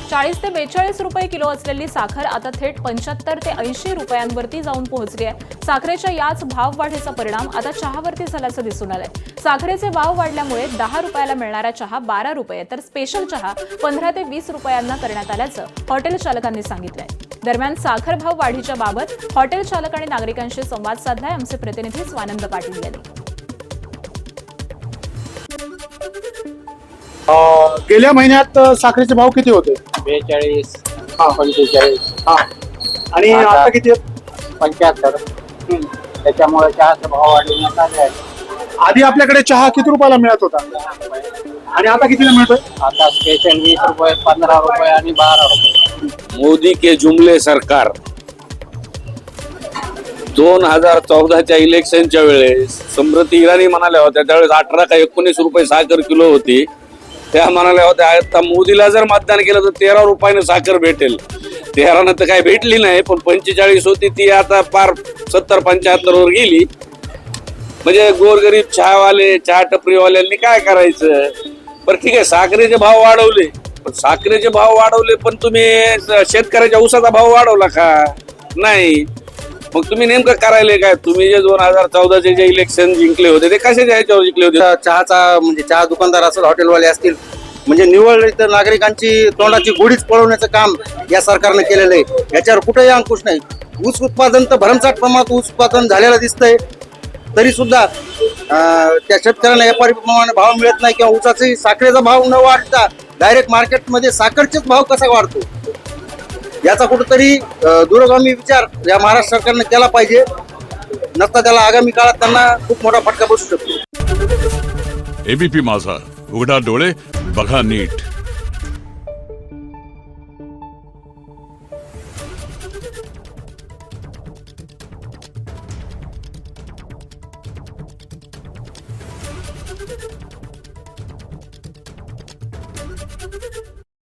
40 ते 42 रुपये किलो असलेली साखर आता थेट 75 ते 80 रुपयांवरती जाऊन पोहोचली आहे। साखरेच्या याच भाववाढीचा परिणाम आता चहावरती झाल्याचं दिसून आलंय। साखरेचे भाव वाढल्यामुळे 10 रुपयाला मिळणारा चहा 12 रुपये तर स्पेशल चहा 15 ते 20 रुपयांना करण्यात आल्याचं हॉटेल चालकांनी सांगितलंय। दरम्यान साखर भाव वाढीच्या बाबत हॉटेल चालक आणि नागरिकांशी संवाद साधलाय आमचे प्रतिनिधी स्वानंद पाटील यांनी। गेल्या महिन्यात साखरेचे भाव किती होते? 42, हा. 45, हा. आणि आता किती आहेत? 75. त्याच्यामुळे चहाचा भाव वाढवण्यात आले आहे. आधी आपल्याकडे चहा किती रुपयाला मिळत होता आणि आता कितीला मिळतोय? आता स्पेशल 20 रुपये, 15 रुपये आणि 12 रुपये। मोदी के जुमले सरकार 2014च्या इलेक्शनच्या वेळेस स्मृती इराणी म्हणाल्या होत्या, त्यावेळेस 18 का 19 रुपये साखर किलो होती। त्या म्हणाल्या होत्या आता मोदीला जर मतदान केलं तर 13 रुपयाने साखर भेटेल। 13 तर काही भेटली नाही, पण 45 होती ती आता पार 70-75 वर गेली। म्हणजे गोरगरीब चहावाले, चहा टपरीवाल्यांनी काय करायचं? पण ठीक आहे, साखरेचे भाव वाढवले, पण साखरेचे भाव वाढवले पण तुम्ही शेतकऱ्याच्या ऊसाचा भाव वाढवला का? नाही। मग तुम्ही नेमकं करायले काय? तुम्ही जे 2014चे जे इलेक्शन जिंकले होते ते कशाच्या ह्याच्यावर जिंकले होते? चहाचा म्हणजे चहा दुकानदार असेल, हॉटेलवाले असतील, म्हणजे निव्वळ इतर नागरिकांची तोंडाची गोडीच पळवण्याचं काम या सरकारने केलेलं आहे। याच्यावर कुठेही अंकुश नाही। ऊस उत्पादन तर भरमसाठ प्रमाणात ऊस उत्पादन झालेलं दिसतंय, तरी सुद्धा त्या शेतकऱ्यांना व्यापारी प्रमाणे भाव मिळत नाही किंवा ऊसाचा साखरेचा भाव न वाढता डायरेक्ट मार्केटमध्ये साखरचेच भाव कसा वाढतो, याचा कुठेतरी दूरगामी विचार या महाराष्ट्र सरकारने केला पाहिजे। नसता त्याला आगामी काळात त्यांना खूप मोठा फटका बसू शकतो। एबीपी माझा, उघडा डोळे बघा नीट।